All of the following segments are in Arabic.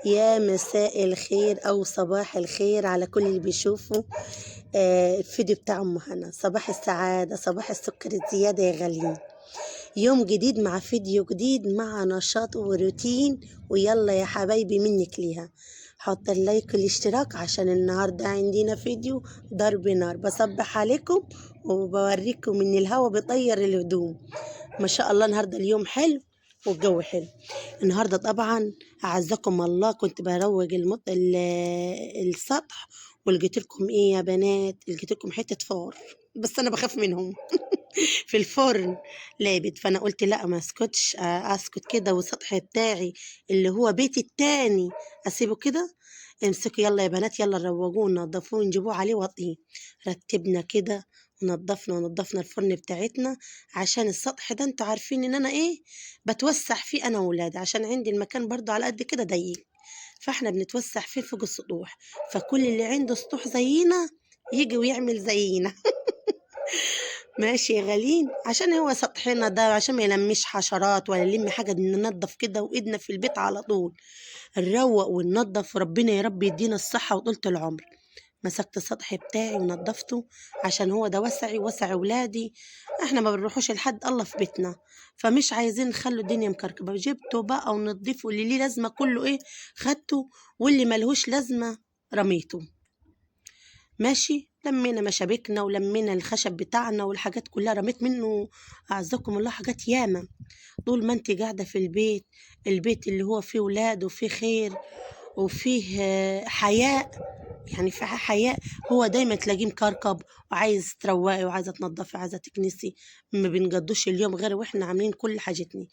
يا مساء الخير أو صباح الخير على كل اللي بيشوفوا الفيديو بتاع أم هنا. صباح السعادة، صباح السكر الزيادة يا غاليين. يوم جديد مع فيديو جديد مع نشاط وروتين، ويلا يا حبايبي منك ليها. حط اللايك والاشتراك عشان النهاردة عندنا فيديو ضرب نار. بصبح عليكم وبوريكم ان الهوا بيطير الهدوم. ما شاء الله النهاردة اليوم حلو والجو حلو. النهارده طبعا اعزكم الله كنت بروج السطح، ولقيت لكم ايه يا بنات؟ لقيت لكم حته فار، بس انا بخاف منهم. في الفرن لابد، فانا قلت لا ما اسكتش، اسكت كده والسطح بتاعي اللي هو بيتي التاني اسيبه كده. امسكوا يلا يا بنات، يلا روجوه نضفوه نجيبوه عليه وطيه. رتبنا كده ونضفنا الفرن بتاعتنا، عشان السطح ده انتوا عارفين ان انا ايه، بتوسع فيه انا وولادي، عشان عندي المكان برضو على قد كده ضيق، فاحنا بنتوسع فيه فوق السطوح. فكل اللي عنده سطوح زينا يجي ويعمل زينا. ماشي يا غالين، عشان هو سطحنا ده عشان ما يلمش حشرات ولا يلم حاجة، ننضف كده وإيدنا في البيت على طول نروق وننضف، وربنا يا رب يدينا الصحة وطولة العمر. مسكت السطح بتاعي ونضفته عشان هو ده وسعي وسع ولادي. احنا ما بنروحوش لحد الله في بيتنا، فمش عايزين نخلوا الدنيا مكركبة. جبته بقى ونضفه، اللي ليه لازمة كله ايه خدته، واللي ملهوش لازمة رميته. ماشي، لمينا مشابكنا ولمينا الخشب بتاعنا والحاجات كلها رميت منه. أعزكم الله حاجات ياما. طول ما انت قاعدة في البيت، البيت اللي هو فيه ولاد وفيه خير وفيه حياء، يعني في حياء، هو دايما تلاقيه مكركب وعايز تروقي وعايزة تنضفي وعايزة تكنسي. ما بنقضوش اليوم غير واحنا عاملين كل حاجتنا.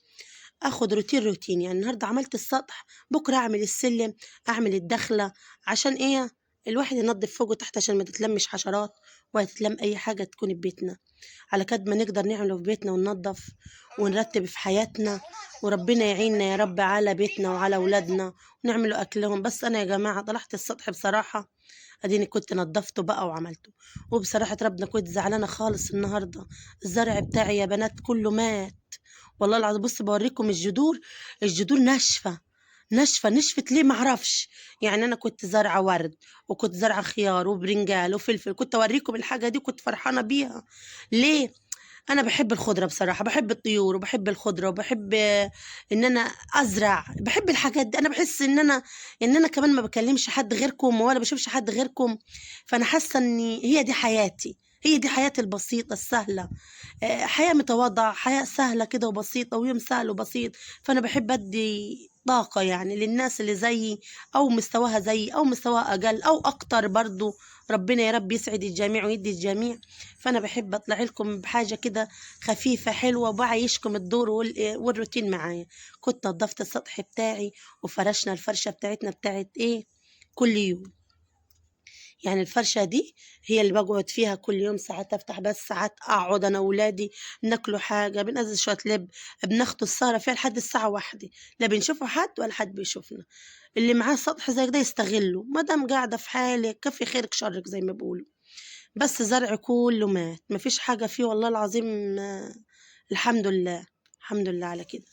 اخد روتين، يعني النهارده عملت السطح، بكره اعمل السلم، اعمل الدخله. عشان ايه؟ الواحد ينظف فوق وتحت عشان ما تتلمش حشرات ولا تتلم اي حاجه تكون في بيتنا. على قد ما نقدر نعمله في بيتنا وننظف ونرتب في حياتنا، وربنا يعيننا يا رب على بيتنا وعلى اولادنا ونعملوا اكلهم. بس انا يا جماعه طلعت السطح بصراحه، اديني كنت نظفته بقى وعملته، وبصراحه ربنا كنت زعلانه خالص النهارده. الزرع بتاعي يا بنات كله مات، والله العظيم. بص بوريكم الجذور، الجذور ناشفه نشفت ليه معرفش. يعني انا كنت زارعه ورد وكنت زارعه خيار وبرنجال وفلفل، كنت اوريكم الحاجه دي كنت فرحانه بيها. ليه؟ انا بحب الخضره بصراحه، بحب الطيور وبحب الخضره وبحب ان انا ازرع، بحب الحاجات دي. انا بحس ان انا كمان ما بكلمش حد غيركم ولا بشوفش حد غيركم، فانا حاسه ان هي دي حياتي، هي دي حياتي البسيطه السهله. حياه متواضعه، حياه سهله كده وبسيطه، ويوم سهل وبسيط. فانا بحب ادي طاقة يعني للناس اللي زيي، أو مستواها زيي أو مستواها أقل أو أكتر برضو. ربنا يا رب يسعد الجميع ويدي الجميع. فأنا بحب أطلع لكم بحاجة كده خفيفة حلوة وبعيشكم الدور والروتين معايا. كنت نظفت السطح بتاعي وفرشنا الفرشة بتاعتنا بتاعت إيه كل يوم. يعني الفرشة دي هي اللي بقعد فيها كل يوم، ساعات افتح بس ساعات اقعد انا وولادي ناكلوا حاجة، بننزل شوية لب، بناخدوا السهرة فيها لحد الساعة 1، لا بنشوفوا حد ولا حد بيشوفنا. اللي معاه سطح زي ده يستغله، ما دام قاعدة في حالك كفي خيرك شرك زي ما بيقولوا. بس زرع كله مات، مفيش حاجة فيه والله العظيم. الحمد لله، الحمد لله على كده.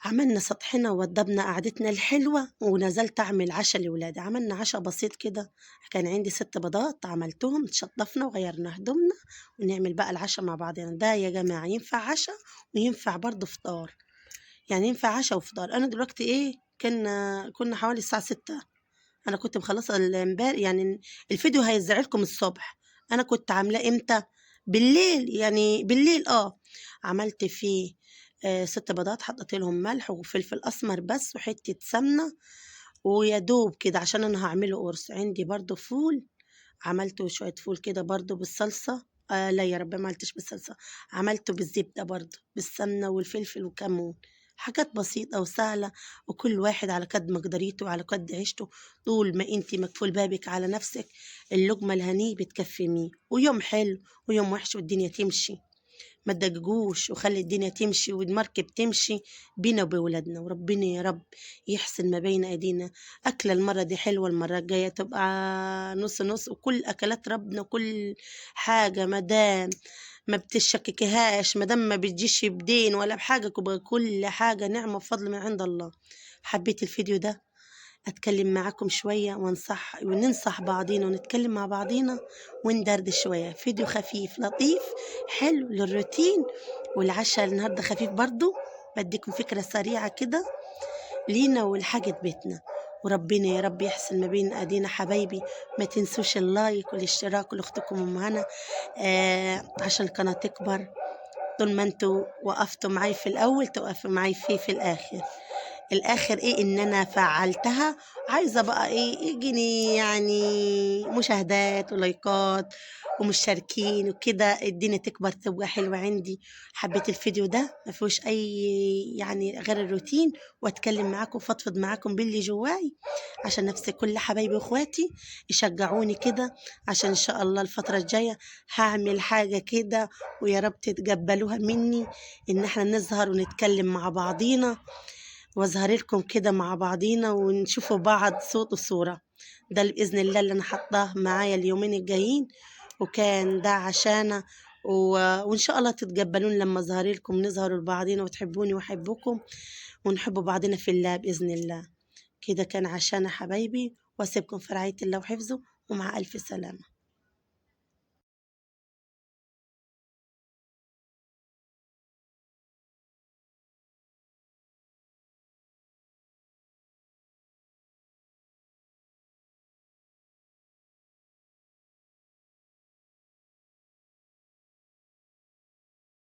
عملنا سطحنا ووضبنا قعدتنا الحلوة، ونزلت أعمل عشاء لولادي. عملنا عشاء بسيط كده، كان عندي 6 بيضات عملتهم، اتشطفنا وغيرنا هدومنا ونعمل بقى العشاء مع بعض. يعني ده يا جماعة ينفع عشاء وينفع برضه فطار، يعني ينفع عشاء وفطار. أنا دلوقتي إيه، كنا حوالي الساعة 6. أنا كنت مخلصة امبارح، يعني الفيديو هيزعل لكم الصبح. أنا كنت عاملاه إمتى؟ بالليل، يعني بالليل عملت فيه 6 بيضات، حطيت لهم ملح وفلفل أسمر بس وحتة سمنة ويا دوب كده، عشان أنا هعمله قرص. عندي برضو فول، عملته شوية فول كده برضو بالصلصة. لا يا رب ما عملتش بالصلصة، عملته بالزبدة برضو بالسمنة والفلفل وكمون. حاجات بسيطة وسهلة، وكل واحد على قد مقدريته وعلى قد عيشته. طول ما انتي مكفول بابك على نفسك، اللقمة الهنية بتكفي مين، ويوم حلو ويوم وحش والدنيا تمشي. ما تدققوش وخلي الدنيا تمشي والمركب تمشي بينا وبولادنا. وربنا يا رب يحسن ما بين ايدينا. اكله المره دي حلوه، المره الجايه تبقى نص نص. وكل اكلات ربنا كل حاجه مدام ما بتشككهاش، مدام ما بتجيش بدين ولا بحاجه، كل حاجه نعمه وفضل من عند الله. حبيت الفيديو ده، أتكلم معاكم شوية وننصح بعضينا ونتكلم مع بعضينا وندرد شوية. فيديو خفيف لطيف حلو للروتين، والعشاء النهاردة خفيف برضو. بديكم فكرة سريعة كده لينا ولحاجة بيتنا، وربنا يا رب يحسن ما بين أدينا حبايبي. ما تنسوش اللايك والاشتراك لأختكم أم هنا، عشان القناة تكبر. طول ما انتوا وقفتوا معي في الأول توقفوا معي في الآخر. الآخر إيه؟ إن أنا فعلتها. عايزة بقى إيه؟ يجيني يعني مشاهدات ولايكات ومشتركين وكده، الدنيا تكبر تبقى حلوة عندي. حبيت الفيديو ده ما فيهوش أي يعني غير الروتين، وأتكلم معاكم وفضفض معاكم باللي جواي، عشان نفس كل حبايبي وإخواتي يشجعوني كده. عشان إن شاء الله الفترة الجاية هعمل حاجة كده، ويا رب تتقبلوها مني، إن احنا نظهر ونتكلم مع بعضينا، واظهر لكم كده مع بعضينا ونشوفوا بعض صوت وصورة. ده اللي بإذن الله اللي أنا حطاه معايا اليومين الجايين، وكان ده عشانه وإن شاء الله تتقبلون لما أظهر لكم، نظهر لبعضينا وتحبوني وأحبكم ونحب بعضنا في الله بإذن الله. كده كان عشان حبايبي، وأسيبكم في رعاية الله وحفظه، ومع ألف سلامة.